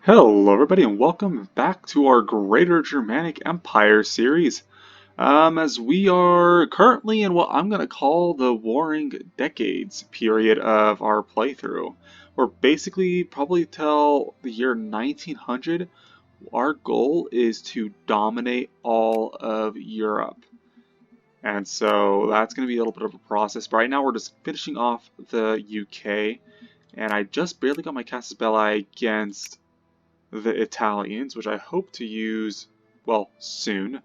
Hello everybody and welcome back to our Greater Germanic Empire series. As we are currently in what I'm going to call the Warring Decades period of our playthrough. We're basically probably till the year 1900. Our goal is to dominate all of Europe. And so that's going to be a little bit of a process. But right now we're just finishing off the UK. And I just barely got my Casus Belli against the Italians, which I hope to use, well, soon.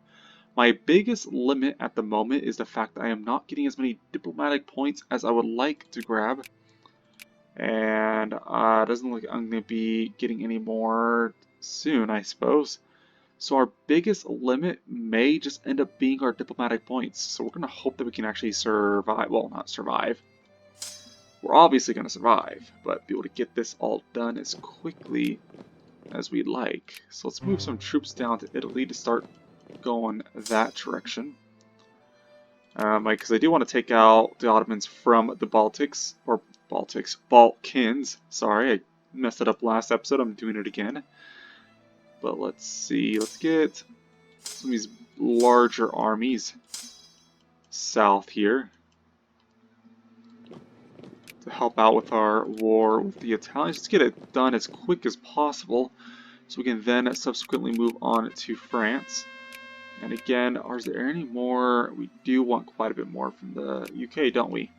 My biggest limit at the moment is the fact that I am not getting as many diplomatic points as I would like to grab. And it doesn't look like I'm going to be getting any more soon, I suppose. So our biggest limit may just end up being our diplomatic points. So we're going to hope that we can actually survive. Well, not survive. We're obviously going to survive, but be able to get this all done as quickly as we'd like. So let's move some troops down to Italy to start going that direction. Because I do want to take out the Ottomans from the Baltics, or Balkans. Sorry, I messed it up last episode. I'm doing it again. But let's see. Let's get some of these larger armies south here to help out with our war with the Italians. Let's get it done as quick as possible so we can then subsequently move on to France. And again, are there any more? We do want quite a bit more from the UK, don't we?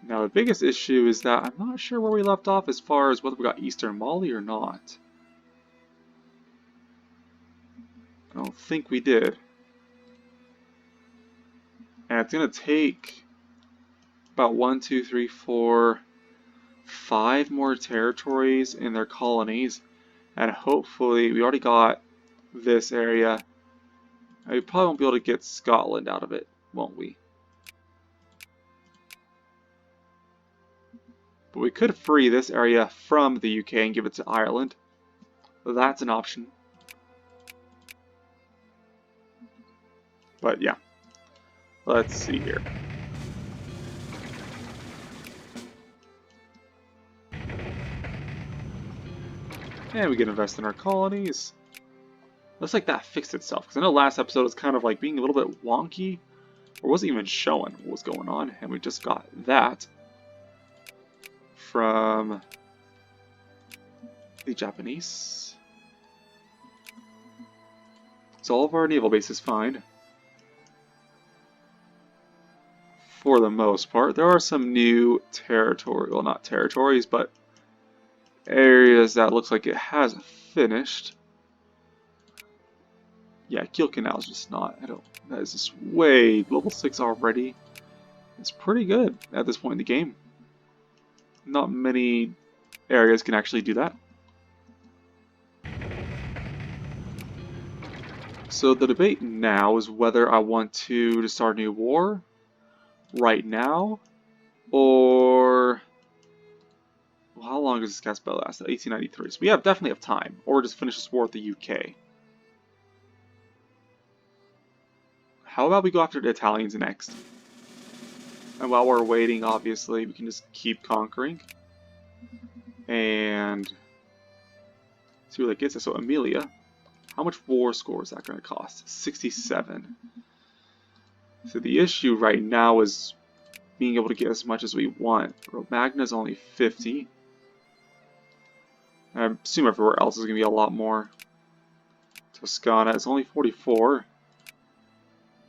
Now the biggest issue is that I'm not sure where we left off as far as whether we got Eastern Mali or not. I don't think we did. And it's going to take about 1, 2, 3, 4, 5 more territories in their colonies. And hopefully, we already got this area. We probably won't be able to get Scotland out of it, won't we? But we could free this area from the UK and give it to Ireland. That's an option. But yeah. Let's see here. And we can invest in our colonies. Looks like that fixed itself. Because I know last episode was kind of like being a little bit wonky. Or wasn't even showing what was going on. And we just got that from the Japanese. So all of our naval base is fine. For the most part. There are some new territory, well not territories, but areas that looks like it has finished. Yeah, Kiel Canal is just not, that is just way level 6 already. It's pretty good at this point in the game. Not many areas can actually do that. So the debate now is whether I want to start a new war right now, or well, how long does this gas spell last? 1893. So we definitely have time, or just finish this war with the UK. How about we go after the Italians next? And while we're waiting, obviously, we can just keep conquering. And see where that gets us. So Amelia, how much war score is that going to cost? 67. So the issue right now is being able to get as much as we want. Romagna is only 50. I assume everywhere else is going to be a lot more. Toscana is only 44.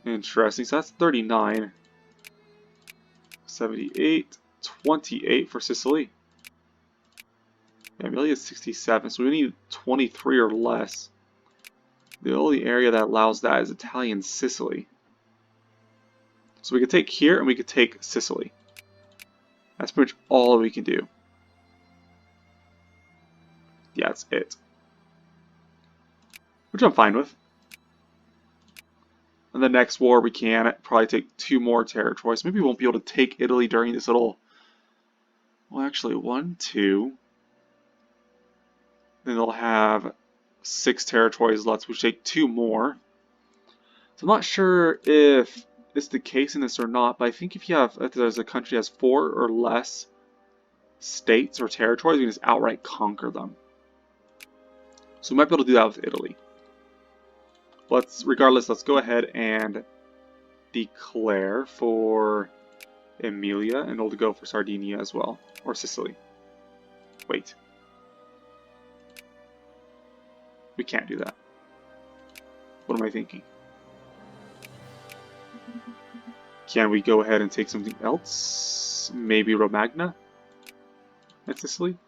Interesting. So that's 39. 78. 28 for Sicily. Yeah, Amelia is 67. So we need 23 or less. The only area that allows that is Italian Sicily. So we could take here and we could take Sicily. That's pretty much all we can do. Yeah, that's it. Which I'm fine with. In the next war, we can probably take 2 more territories. Maybe we won't be able to take Italy during this little... Well, actually, 1, 2. Then they'll have 6 territories left, which take 2 more. So I'm not sure if it's the case in this or not, but I think if there's a country that has 4 or less states or territories, we can just outright conquer them. So we might be able to do that with Italy. Regardless, let's go ahead and declare for Emilia, and we'll go for Sardinia as well, or Sicily. Wait. We can't do that. What am I thinking? Can we go ahead and take something else? Maybe Romagna at Sicily?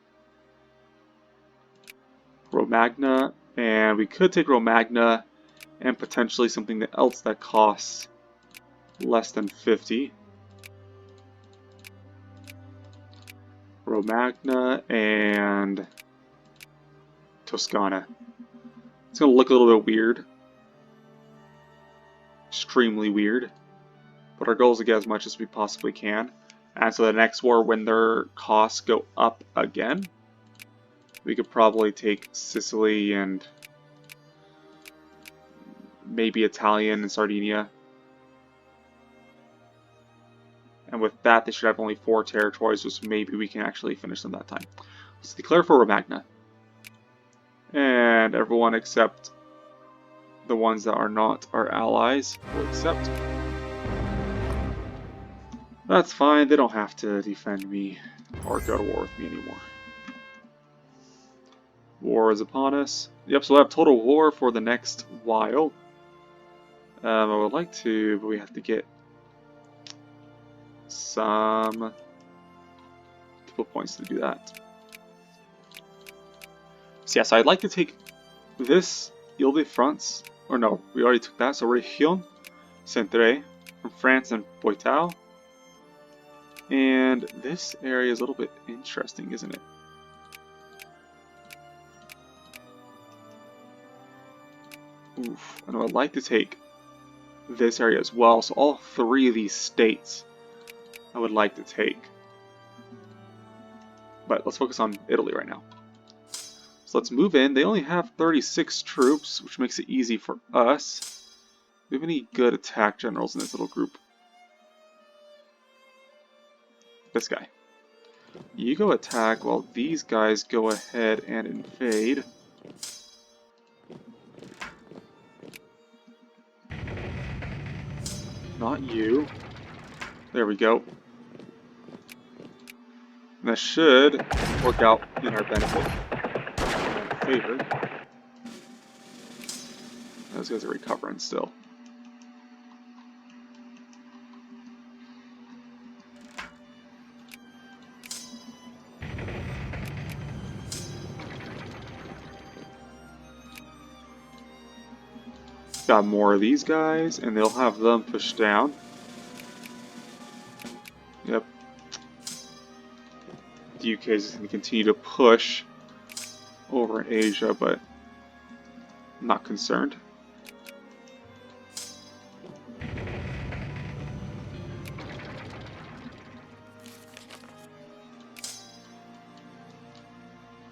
Romagna, and we could take Romagna and potentially something else that costs less than 50. Romagna and Toscana. It's going to look a little bit weird. Extremely weird. But our goal is to get as much as we possibly can. And so the next war, when their costs go up again, we could probably take Sicily and maybe Italian and Sardinia. And with that, they should have only 4 territories, so maybe we can actually finish them that time. Let's declare for Romagna. And everyone except the ones that are not our allies will accept. That's fine, they don't have to defend me or go to war with me anymore. War is upon us. Yep, so we'll have total war for the next while. I would like to, but we have to get some couple points to do that. So yeah, so I'd like to take this Ile-de-France, or no, we already took that, so Région Centrée from France and Poitou. And this area is a little bit interesting, isn't it? Oof, and I would like to take this area as well, so all 3 of these states I would like to take. But let's focus on Italy right now. So let's move in. They only have 36 troops, which makes it easy for us. Do we have any good attack generals in this little group? This guy. You go attack while these guys go ahead and invade. Not you. There we go. And that should work out in our benefit. Favor. Those guys are recovering still. Got more of these guys, and they'll have them pushed down. Yep. The UK is going to continue to push over in Asia, but I'm not concerned.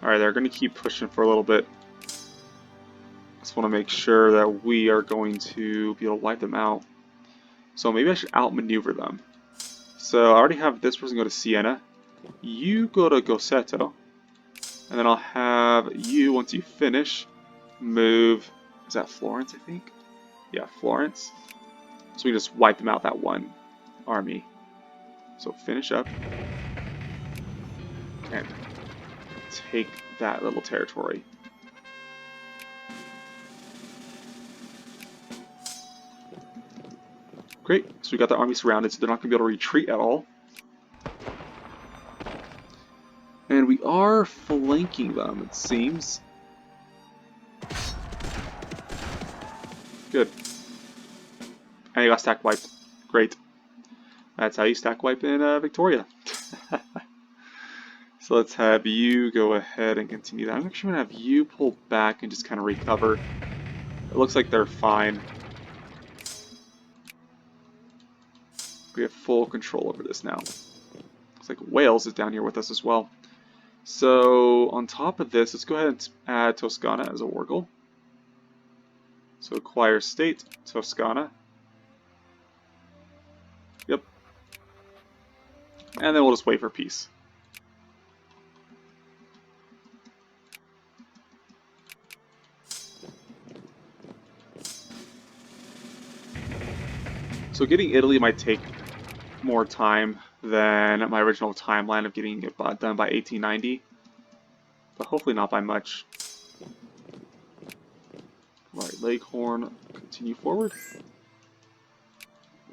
Alright, they're going to keep pushing for a little bit. Just want to make sure that we are going to be able to wipe them out. So maybe I should outmaneuver them. So I already have this person go to Siena. You go to Grosseto. And then I'll have you, once you finish, move... Is that Florence, I think? Yeah, Florence. So we just wipe them out, that one army. So finish up. And take that little territory. Great, so we got the army surrounded, so they're not going to be able to retreat at all. And we are flanking them, it seems. Good. And you got stack wiped. Great. That's how you stack wipe in Victoria. So let's have you go ahead and continue that. I'm actually going to have you pull back and just kind of recover. It looks like they're fine. We have full control over this now. Looks like Wales is down here with us as well. So on top of this, let's go ahead and add Toscana as a war goal. So acquire state, Toscana. Yep. And then we'll just wait for peace. So getting Italy might take more time than my original timeline of getting it done by 1890. But hopefully not by much. Right, Leghorn, continue forward.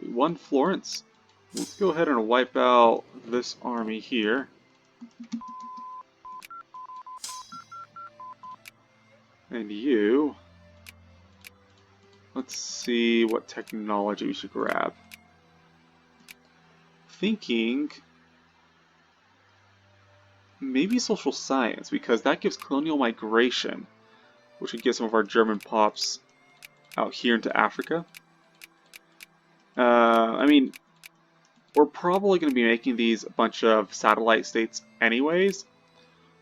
We won Florence. Let's go ahead and wipe out this army here. And you... Let's see what technology we should grab. Thinking... maybe social science, because that gives colonial migration, which would get some of our German pops out here into Africa. I mean, we're probably going to be making these a bunch of satellite states anyways,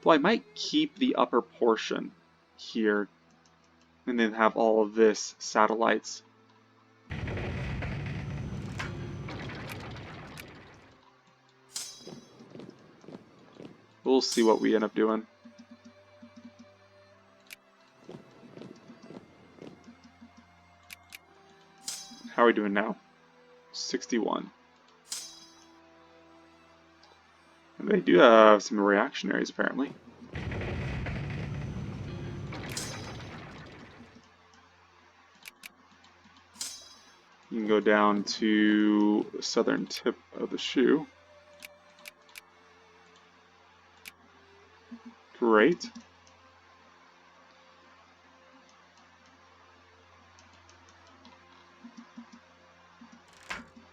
though I might keep the upper portion here and then have all of this satellites. We'll see what we end up doing. How are we doing now? 61. And they do have some reactionaries, apparently. You can go down to the southern tip of the shoe. Great.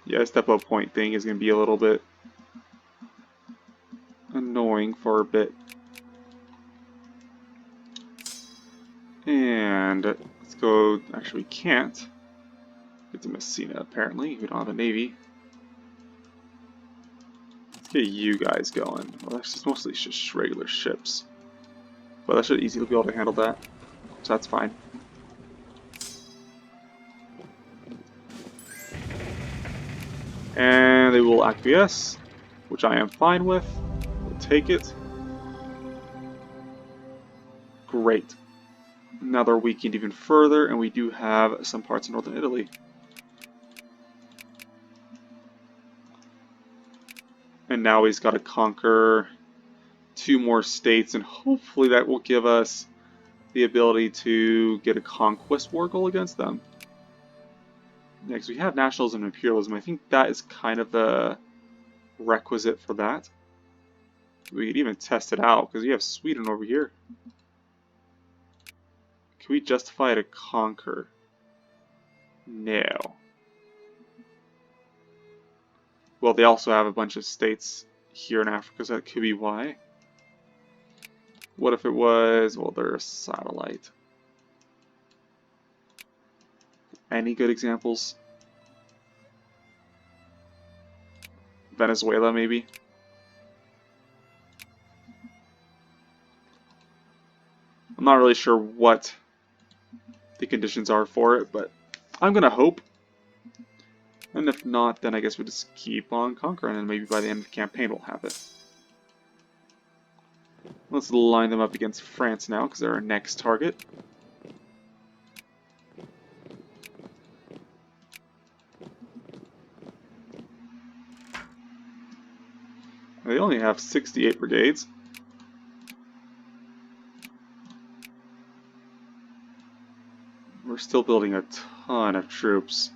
Yeah, this depot point thing is going to be a little bit annoying for a bit. And let's go, actually we can't get to Messina apparently, we don't have a navy. Let's get you guys going. Well, that's just mostly just regular ships. But I should easily be able to handle that, so that's fine. And they will acquiesce, which I am fine with. We'll take it. Great. Now they're weakened even further, and we do have some parts of northern Italy. And now he's got to conquer 2 more states, and hopefully that will give us the ability to get a conquest war goal against them. Next, we have nationalism and imperialism. I think that is kind of the requisite for that. We could even test it out, because we have Sweden over here. Can we justify to conquer? No. Well, they also have a bunch of states here in Africa, so that could be why. What if it was, well, they're a satellite. Any good examples? Venezuela, maybe? I'm not really sure what the conditions are for it, but I'm gonna hope. And if not, then I guess we'll just keep on conquering, and maybe by the end of the campaign we'll have it. Let's line them up against France now, because they're our next target. They only have 68 brigades. We're still building a ton of troops.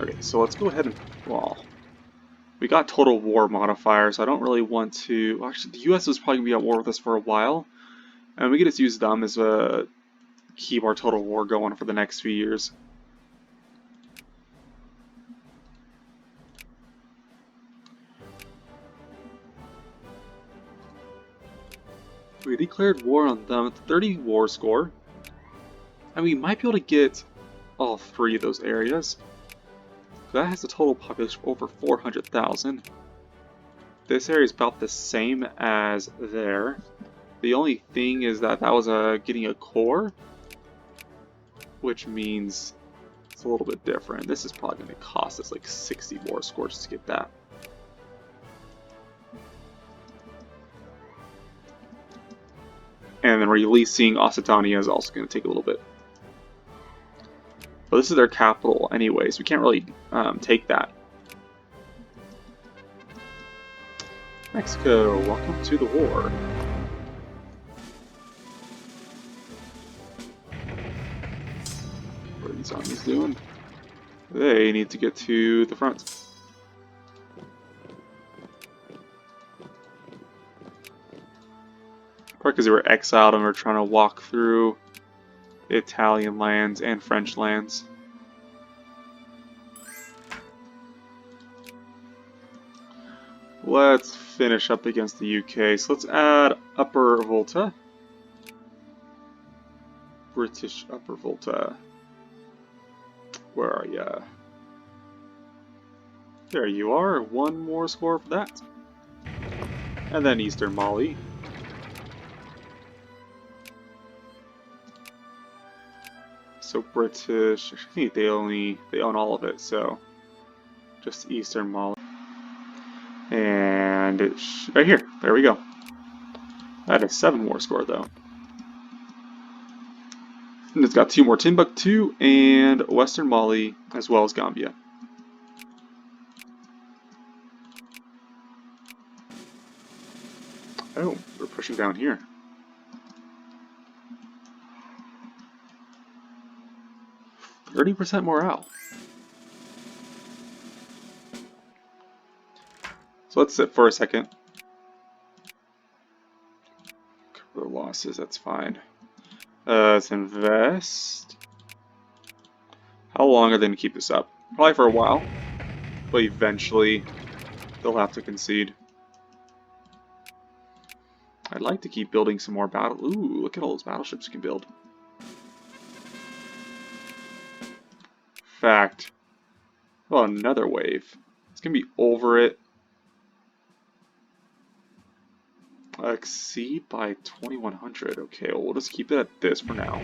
Okay, so let's go ahead and, well, we got total war modifier, so I don't really want to, actually the US is probably going to be at war with us for a while, and we can just use them as a, keep our total war going for the next few years. We declared war on them at 30 war score, and we might be able to get all 3 of those areas. That has a total population of over 400,000. This area is about the same as there. The only thing is that that was getting a core, which means it's a little bit different. This is probably going to cost us like 60 war scores to get that. And then releasing Occitania is also going to take a little bit. But this is their capital anyways. We can't really take that. Mexico, welcome to the war. What are these armies doing? They need to get to the front. Probably because they were exiled and were trying to walk through Italian lands and French lands. Let's finish up against the UK. So let's add Upper Volta. British Upper Volta. Where are ya? There you are. One more score for that. And then Eastern Mali. So British, I think they own all of it, so just Eastern Mali. And it's right here. There we go. That is 7 more score though. And it's got 2 more, Timbuktu and Western Mali, as well as Gambia. Oh, we're pushing down here. %30 morale. So let's sit for a second. Cover the losses, that's fine. Let's invest. How long are they going to keep this up? Probably for a while, but eventually they'll have to concede. I'd like to keep building some more battle. Ooh, look at all those battleships you can build. Fact. Well, another wave. It's going to be over it. Exceed by 2100. Okay, well, we'll just keep it at this for now.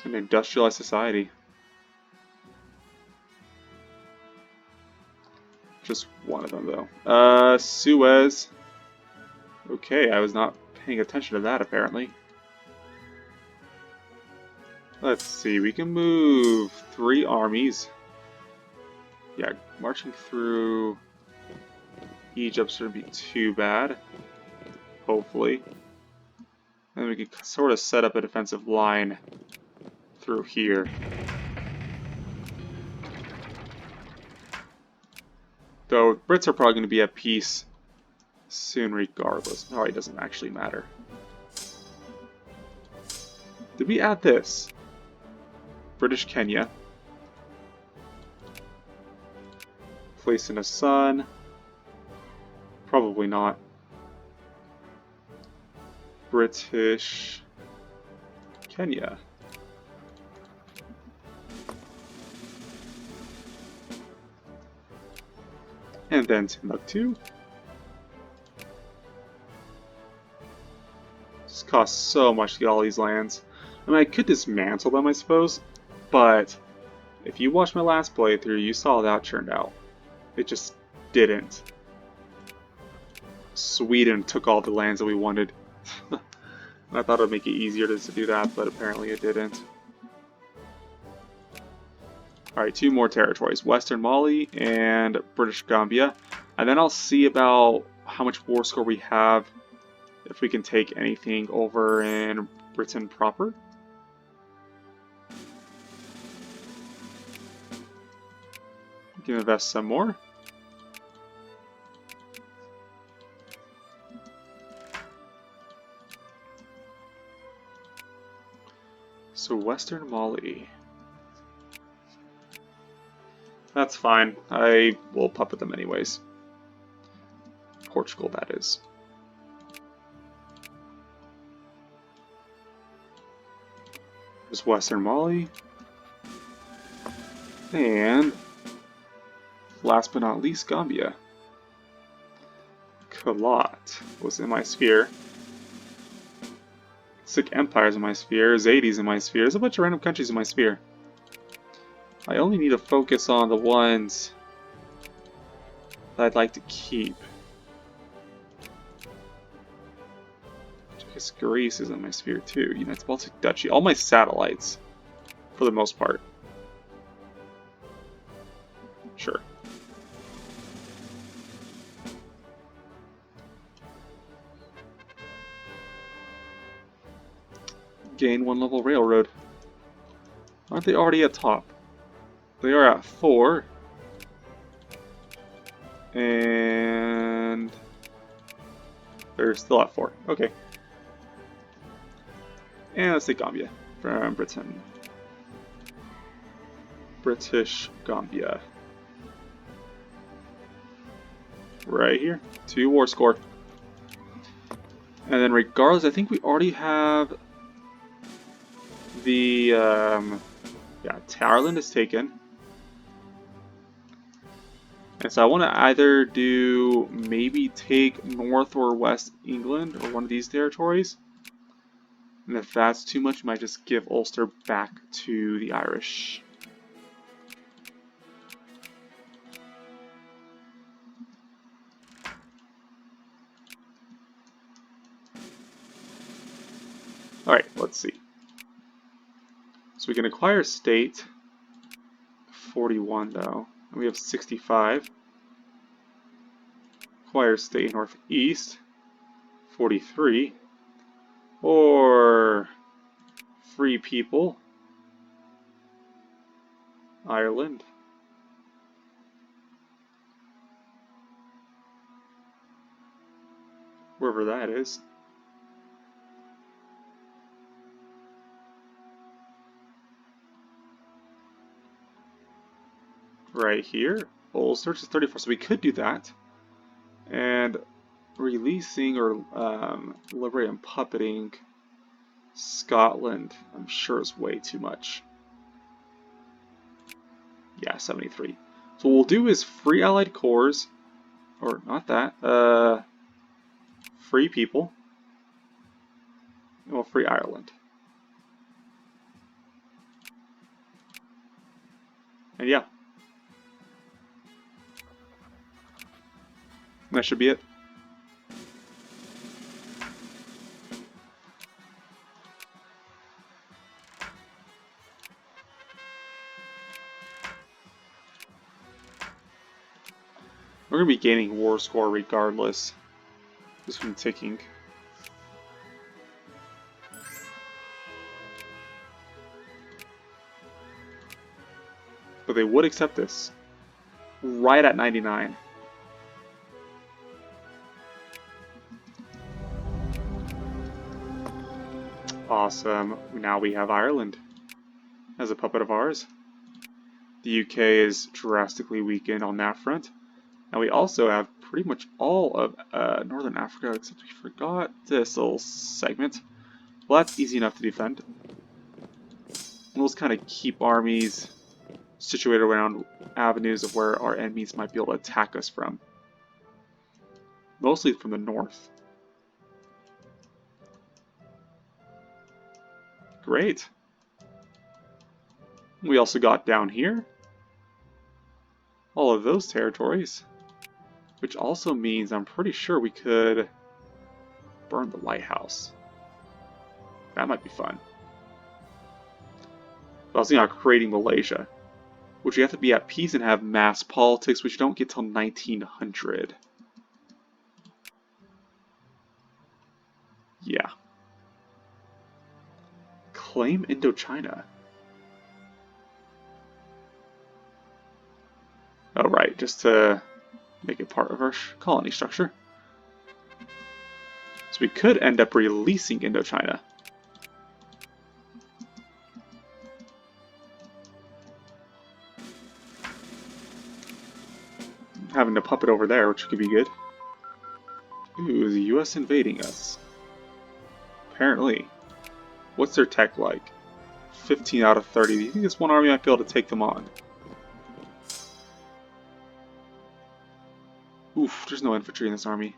An industrialized society. Just one of them, though. Suez. Okay, I was not paying attention to that, apparently. Let's see, we can move 3 armies. Yeah, marching through Egypt shouldn't be too bad. Hopefully. And we can sort of set up a defensive line through here. Though Brits are probably going to be at peace soon regardless. Probably doesn't actually matter. Did we add this? British Kenya. Place in a sun. Probably not. British Kenya. And then Timbuktu. This costs so much to get all these lands. I mean, I could dismantle them, I suppose, but if you watched my last playthrough, you saw how that turned out. It just didn't. Sweden took all the lands that we wanted. I thought it would make it easier to do that, but apparently it didn't. Alright, 2 more territories. Western Mali and British Gambia. And then I'll see about how much war score we have, if we can take anything over in Britain proper. We can invest some more. So Western Mali. That's fine. I will puppet them anyways. Portugal, that is. There's Western Mali. And last but not least, Gambia. Kalat was in my sphere. Sick empires in my sphere, Zadies in my sphere. There's a bunch of random countries in my sphere. I only need to focus on the ones that I'd like to keep. I guess Greece is in my sphere too. United Baltic Duchy. All my satellites, for the most part. Sure. Gain 1 level railroad. Aren't they already at top? They are at 4. And they're still at 4. Okay. And let's take Gambia from Britain. British Gambia. Right here. 2 war score. And then regardless, I think we already have the, yeah, Ireland is taken. And so I want to either do, maybe take North or West England, or one of these territories. And if that's too much, I might just give Ulster back to the Irish. Alright, let's see. So we can acquire state, 41 though, and we have 65. Acquire state northeast, 43. Or free people, Ireland. Wherever that is. Right here. Ulster is 34, so we could do that. And releasing or liberating and puppeting Scotland, I'm sure is way too much. Yeah, 73. So what we'll do is free allied cores, or not that, free people, and we'll free Ireland. And yeah. That should be it. We're going to be gaining war score regardless, just from ticking. But they would accept this. Right at 99. Awesome. Now we have Ireland as a puppet of ours. The UK is drastically weakened on that front. And we also have pretty much all of Northern Africa, except we forgot this little segment. Well, that's easy enough to defend. We'll just kind of keep armies situated around avenues of where our enemies might be able to attack us from. Mostly from the north. Great. We also got down here all of those territories. Which also means I'm pretty sure we could burn the lighthouse. That might be fun. But I was thinking about creating Malaysia, which you have to be at peace and have mass politics, which you don't get till 1900. Yeah. Claim Indochina. Oh, right, just to make it part of our colony structure. So we could end up releasing Indochina. Having a puppet over there, which could be good. Ooh, the US invading us. Apparently. What's their tech like? 15 out of 30. Do you think this one army might be able to take them on? Oof, there's no infantry in this army.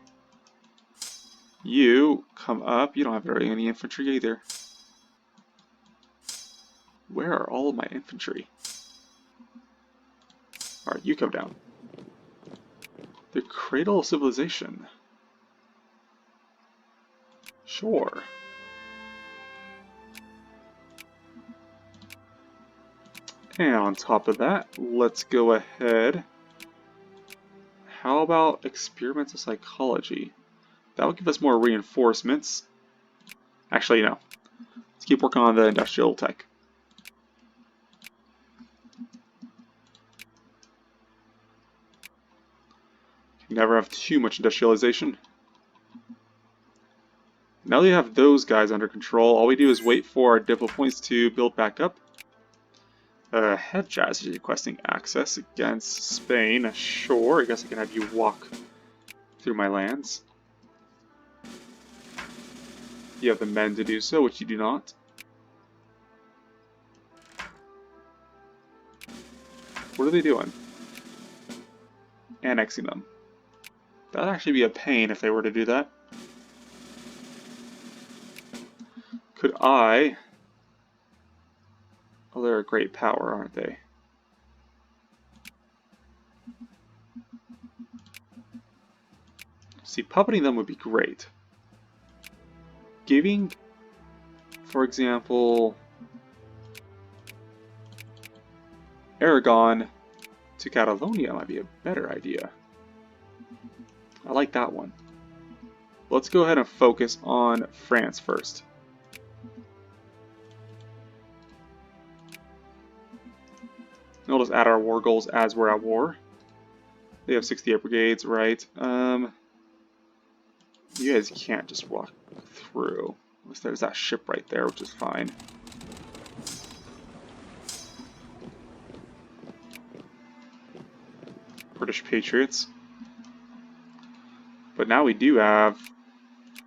You come up. You don't have very any infantry either. Where are all of my infantry? Alright, you come down. The Cradle of Civilization. Sure. And on top of that, let's go ahead. How about experimental psychology? That will give us more reinforcements. Actually, no. Let's keep working on the industrial tech. You never have too much industrialization. Now that you have those guys under control, all we do is wait for our depot points to build back up. Hejaz is requesting access against Spain. Sure, I guess I can have you walk through my lands. You have the men to do so, which you do not. What are they doing? Annexing them. That'd actually be a pain if they were to do that. Could I... Oh, they're a great power, aren't they? See, puppeting them would be great. Giving, for example, Aragon to Catalonia might be a better idea. I like that one. Let's go ahead and focus on France first. And we'll just add our war goals as we're at war. They have 68 brigades, right? You guys can't just walk through. At least there's that ship right there, which is fine. British Patriots. But now we do have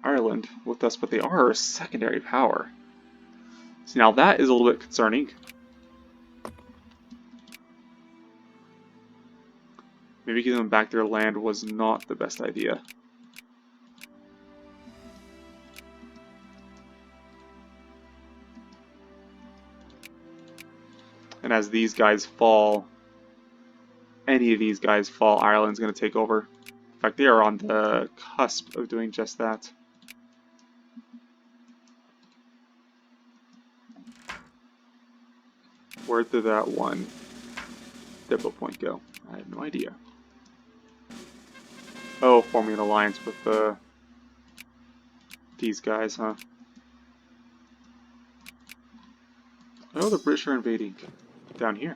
Ireland with us, but they are a secondary power. So now that is a little bit concerning. Maybe giving them back their land was not the best idea. And as these guys fall, any of these guys fall, Ireland's going to take over. In fact, they are on the cusp of doing just that. Where did that one depot point go? I have no idea. Oh, forming an alliance with these guys, huh? Oh, the British are invading down here.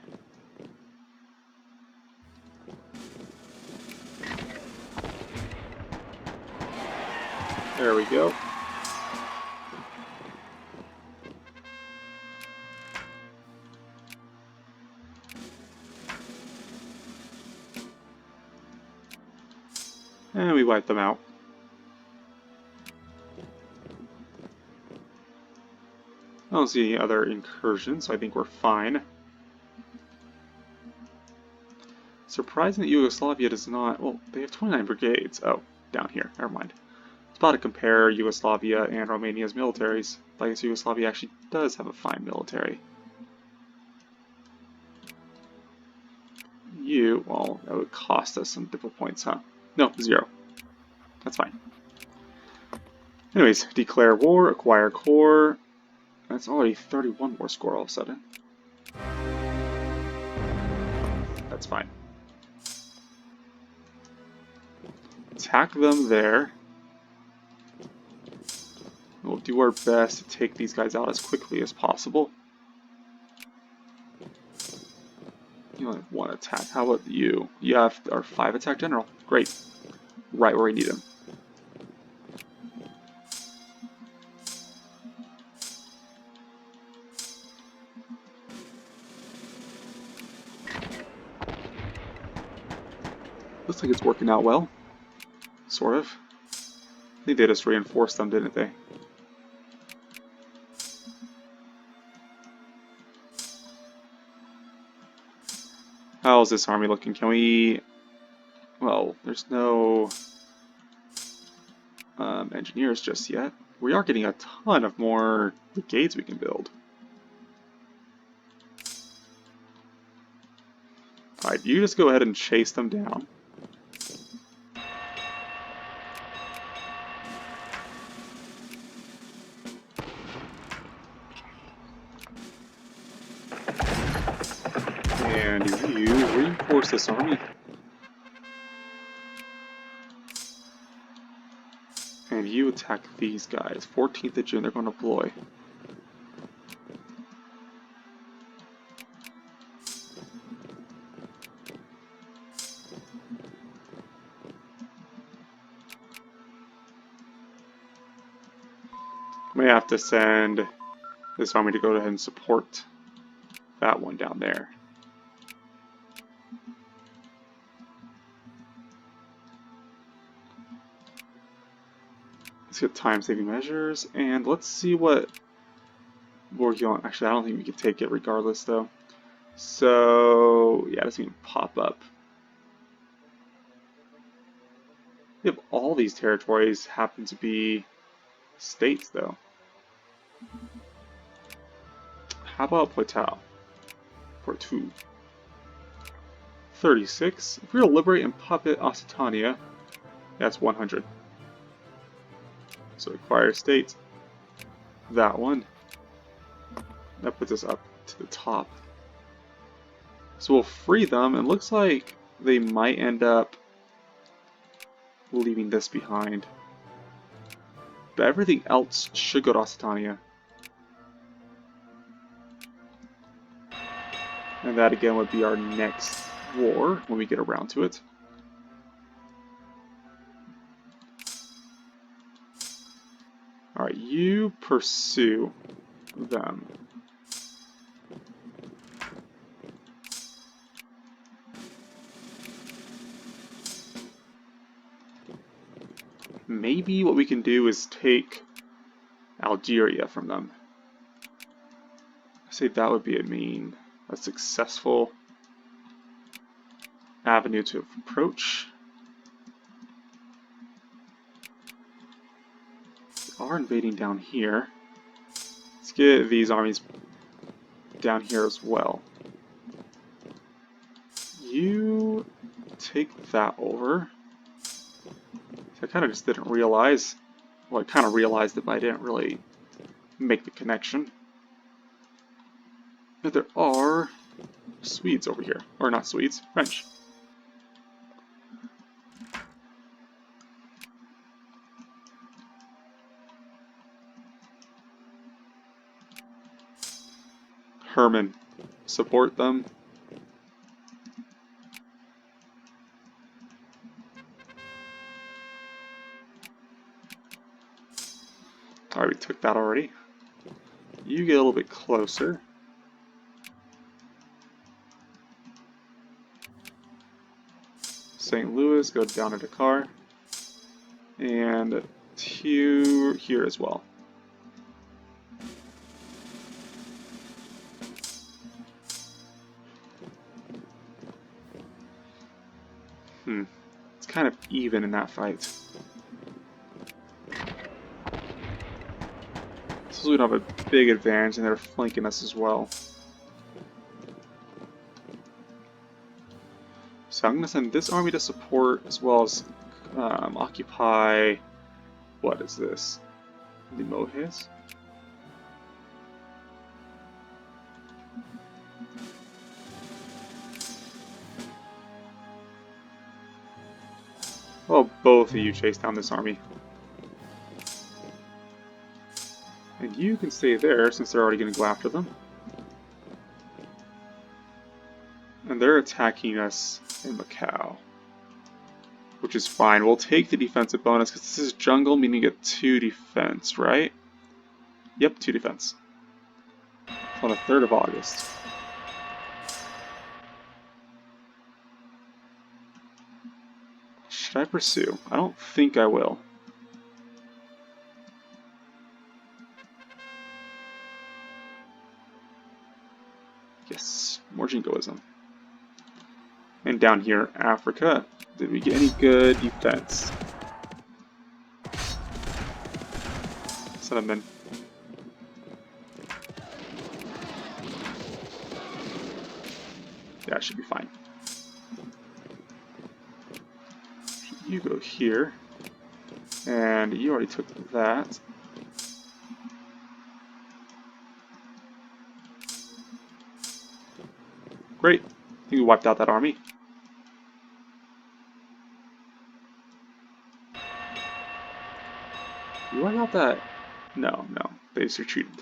There we go. And we wipe them out. I don't see any other incursions, so I think we're fine. Surprising that Yugoslavia does not... Well, they have 29 brigades. Oh, down here. Never mind. I was about to compare Yugoslavia and Romania's militaries. But I guess Yugoslavia actually does have a fine military. Well, that would cost us some diplo points, huh? No, 0. That's fine. Anyways, declare war, acquire core. That's already 31 war score all of a sudden. That's fine. Attack them there. We'll do our best to take these guys out as quickly as possible. You only have 1 attack. How about you? You have our 5 attack general. Great. Right where we need him. Looks like it's working out well. Sort of. I think they just reinforced them, didn't they? How's this army looking? Can we... Well, there's no on engineers just yet. We are getting a ton of more brigades we can build. Alright, you just go ahead and chase them down. And you reinforce this army. And you attack these guys. 14th of June, they're going to deploy. May have to send this army to go ahead and support that one down there. Let's get time-saving measures, and let's see what we're going. Actually, I don't think we can take it regardless, though. So yeah, it doesn't even pop up. If all these territories happen to be states, though. How about Poitou? Poitou. 36. If we were to liberate and puppet Occitania, that's 100. So acquire state. That one. That puts us up to the top. So we'll free them, and looks like they might end up leaving this behind. But everything else should go to Occitania. And that again would be our next war when we get around to it. Alright, you pursue them. Maybe what we can do is take Algeria from them. I say that would be a successful avenue to approach. They are invading down here. Let's get these armies down here as well. You take that over. I kind of just didn't realize. Well, I kind of realized it, but I didn't really make the connection. But there are Swedes over here. Or not Swedes, French. Herman, support them. Alright, we took that already. You get a little bit closer. St. Louis, go down to Dakar. And to here as well. It's kind of even in that fight. So we don't have a big advantage, and they're flanking us as well. So I'm going to send this army to support, as well as occupy. What is this? Limoges? Well, both of you chase down this army. And you can stay there, since they're already going to go after them. And they're attacking us in Macau. Which is fine. We'll take the defensive bonus, because this is jungle, meaning you get 2 defense, right? Yep, 2 defense. It's on the 3rd of August. Should I pursue? I don't think I will. Yes, more jingoism. And down here, Africa. Did we get any good defense? Send them in. Yeah, it should be fine. You go here. And you already took that. Great. You wiped out that army. You wiped out that... No, they just retreated.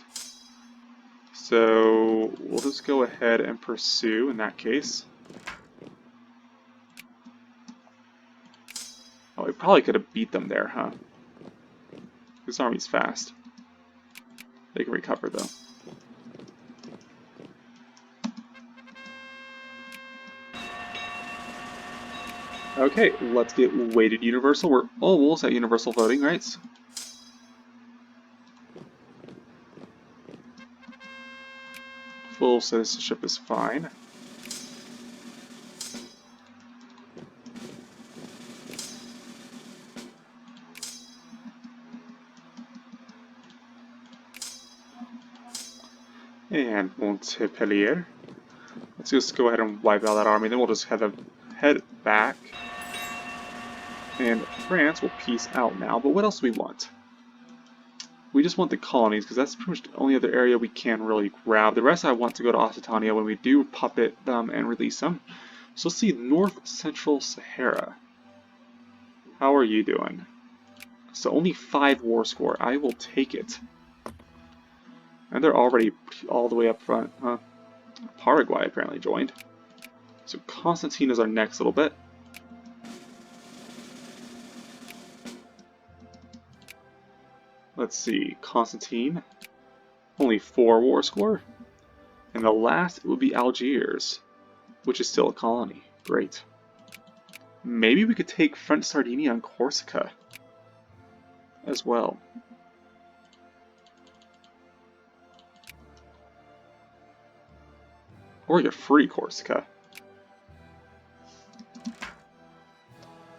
So we'll just go ahead and pursue in that case. Oh, we probably could have beat them there, huh? This army's fast. They can recover though. Okay, let's get weighted universal. We're almost at universal voting rights. Full citizenship is fine. And Montpellier. Let's just go ahead and wipe out that army, then we'll just head back. And France will peace out now, but what else do we want? We just want the colonies, because that's pretty much the only other area we can really grab. The rest I want to go to Occitania when we do puppet them and release them. So let's see, North Central Sahara. How are you doing? So only 5 war score. I will take it. And they're already all the way up front, huh? Paraguay apparently joined. So Constantine is our next little bit. Let's see, Constantine, only 4 war score. And the last will be Algiers, which is still a colony. Great. Maybe we could take French Sardinia and Corsica as well. Or get free Corsica.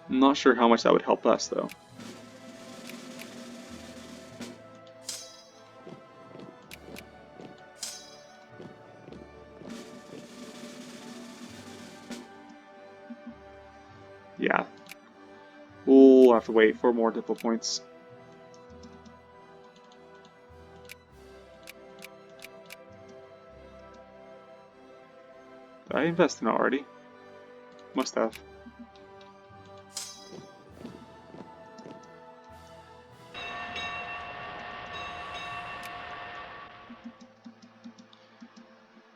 I'm not sure how much that would help us though. Yeah. We'll have to wait for more diplo points. Did I invest in it already? Must have.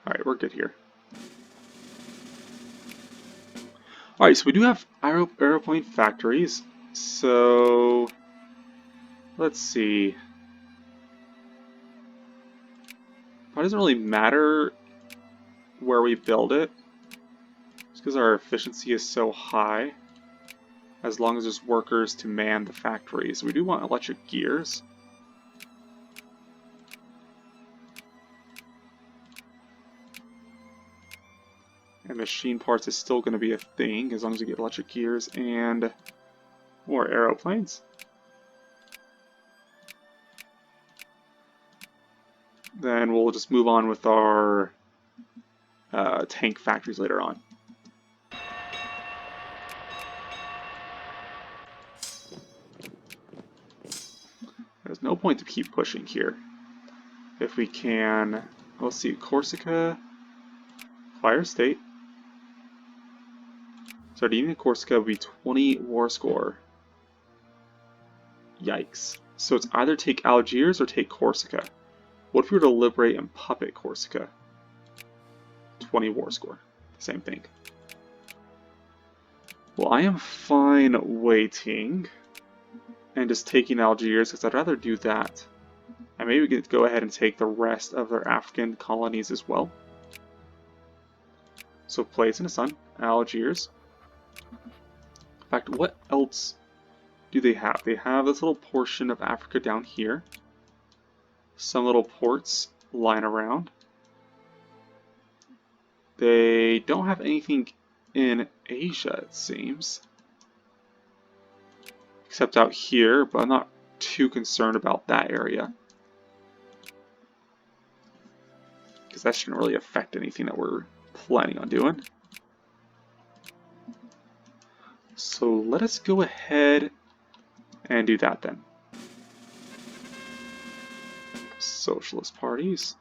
Alright, we're good here. Alright, so we do have aeroplane factories. So let's see. It doesn't really matter where we build it, just because our efficiency is so high, as long as there's workers to man the factories. We do want electric gears. And machine parts is still going to be a thing, as long as we get electric gears and more aeroplanes. Then we'll just move on with our tank factories later on. There's no point to keep pushing here. If we can, let's see, Corsica, fire state. Sardinia and Corsica will be 20 war score. Yikes. So it's either take Algiers or take Corsica. What if we were to liberate and puppet Corsica? 20 war score. Same thing. Well, I am fine waiting and just taking Algiers, because I'd rather do that. And maybe we could go ahead and take the rest of their African colonies as well. So place in the sun, Algiers. In fact, what else do they have? They have this little portion of Africa down here. Some little ports lying around. They don't have anything in Asia, it seems. Except out here, but I'm not too concerned about that area. because that shouldn't really affect anything that we're planning on doing. So let us go ahead and do that then. Socialist parties.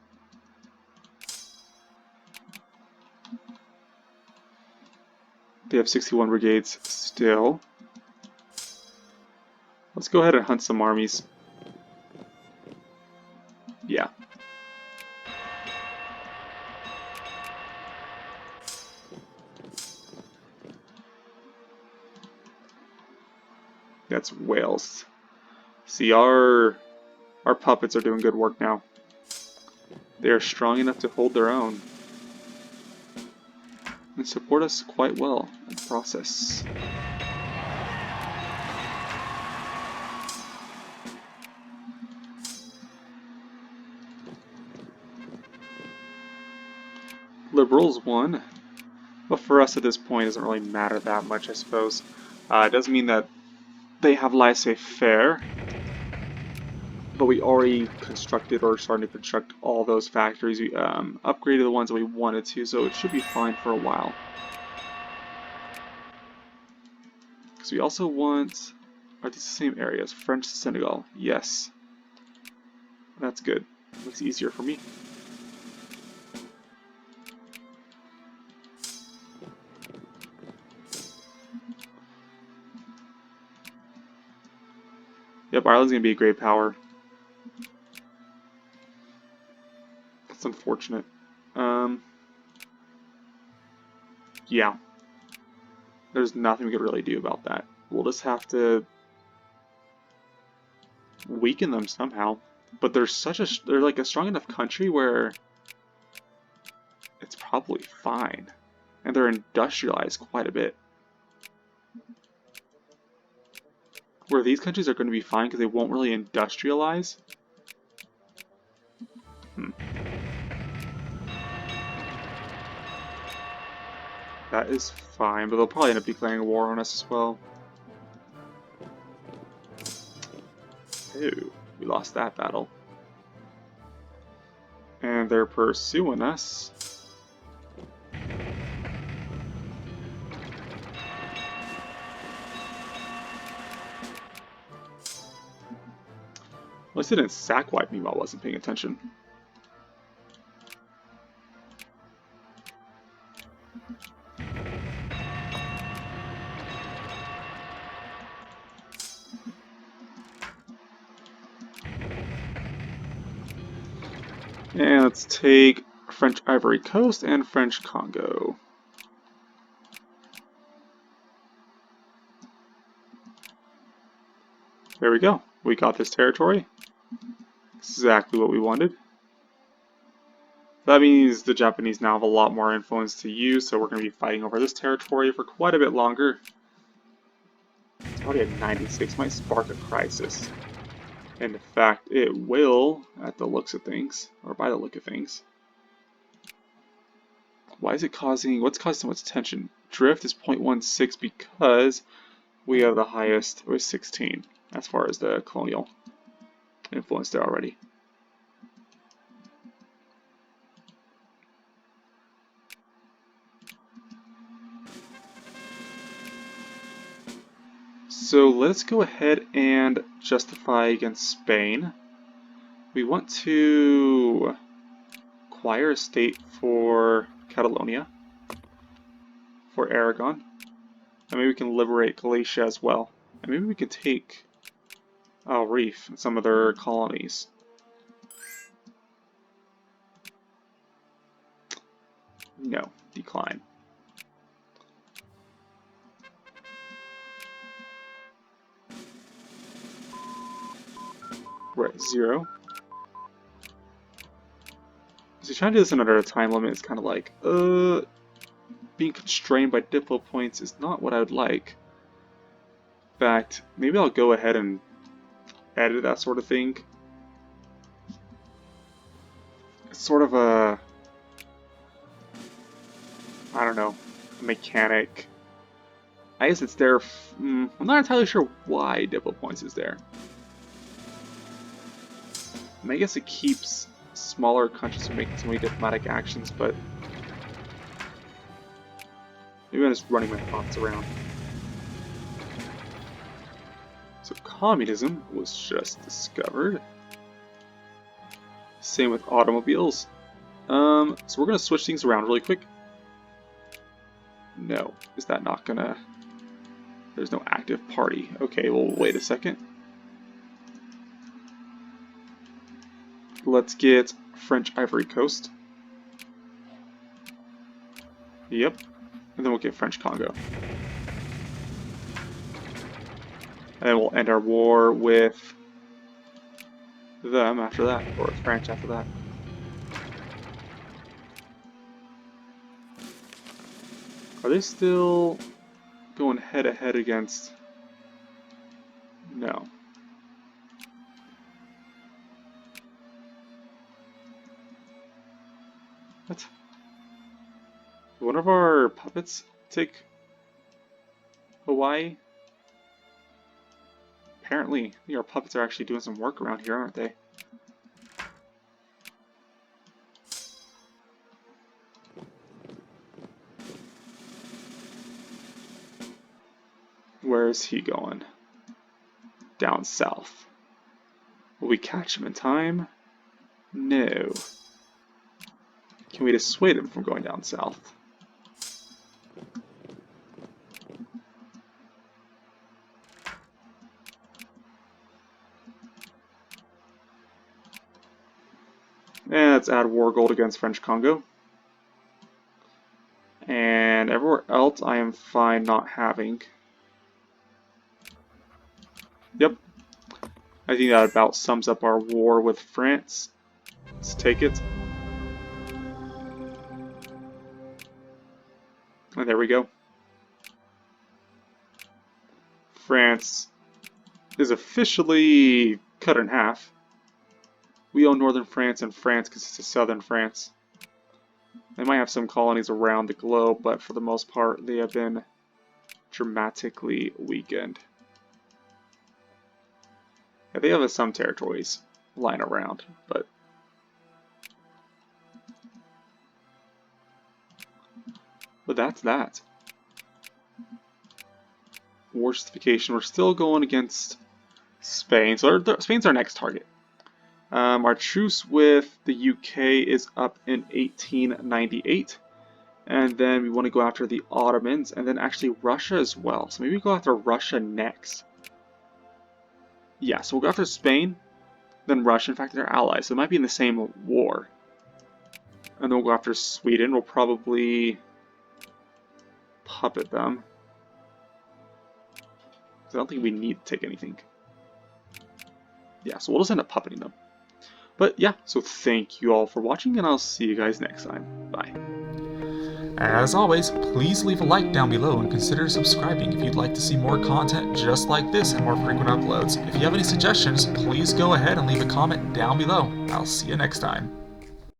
They have 61 brigades still. Let's go ahead and hunt some armies. Yeah. That's Wales. See, our puppets are doing good work now. They are strong enough to hold their own and support us quite well in the process. Liberals won, but for us at this point it doesn't really matter that much, I suppose. It doesn't mean that they have laissez-faire, but we already constructed or started to construct all those factories. We upgraded the ones that we wanted to, so it should be fine for a while. Because we also want, are these the same areas? French Senegal, yes. That's good. Makes it easier for me. Yep, Ireland's going to be a great power. That's unfortunate. Yeah. There's nothing we could really do about that. We'll just have to weaken them somehow. But they're they're like a strong enough country where it's probably fine. And they're industrialized quite a bit. Where these countries are going to be fine because they won't really industrialize. That is fine, but they'll probably end up declaring a war on us as well. Ew, we lost that battle. And they're pursuing us. At least they didn't sack wipe me while I wasn't paying attention. And let's take French Ivory Coast and French Congo. There we go. We got this territory. Exactly what we wanted. That means the Japanese now have a lot more influence to use, so we're going to be fighting over this territory for quite a bit longer. It's already at 96, might spark a crisis. And in fact, it will, at the looks of things, or by the look of things. Why is it causing, what's causing so much tension? Drift is 0.16 because we have the highest, or 16, as far as the colonial influence there already. So let's go ahead and justify against Spain. We want to acquire a state for Catalonia, for Aragon, and maybe we can liberate Galicia as well. And maybe we could take Reef and some of their colonies. No, decline. We're at 0. So trying to do this under a time limit is kind of like, being constrained by diplo points is not what I would like. In fact, maybe I'll go ahead and edit that sort of thing. It's sort of a, I don't know, mechanic. I guess it's there. I'm not entirely sure why diplo points is there. I guess it keeps smaller countries are making so many diplomatic actions, but maybe I'm just running my thoughts around. So communism was just discovered. Same with automobiles. So we're gonna switch things around really quick. No, is that not gonna... There's no active party. Okay, well, wait a second. Let's get French Ivory Coast. Yep. And then we'll get French Congo. And then we'll end our war with them after that, or France after that. Are they still going head-to-head against... No. What? Did one of our puppets take Hawaii? Apparently, I think our puppets are actually doing some work around here, aren't they? Where is he going? Down south. Will we catch him in time? No. Can we dissuade him from going down south? And let's add war gold against French Congo. And everywhere else I am fine not having. Yep. I think that about sums up our war with France. Let's take it. And there we go. France is officially cut in half. We own northern France, and France consists of southern France. They might have some colonies around the globe, but for the most part, they have been dramatically weakened. Yeah, they have some territories lying around, but that's that. War justification. We're still going against Spain, so Spain's our next target. Our truce with the UK is up in 1898, and then we want to go after the Ottomans, and then actually Russia as well. So maybe we go after Russia next. Yeah, so we'll go after Spain, then Russia. In fact, they're allies, so it might be in the same war. And then we'll go after Sweden. We'll probably puppet them. I don't think we need to take anything. Yeah, so we'll just end up puppeting them. But yeah, so thank you all for watching, and I'll see you guys next time. Bye. As always, please leave a like down below and consider subscribing if you'd like to see more content just like this and more frequent uploads. If you have any suggestions, please go ahead and leave a comment down below. I'll see you next time.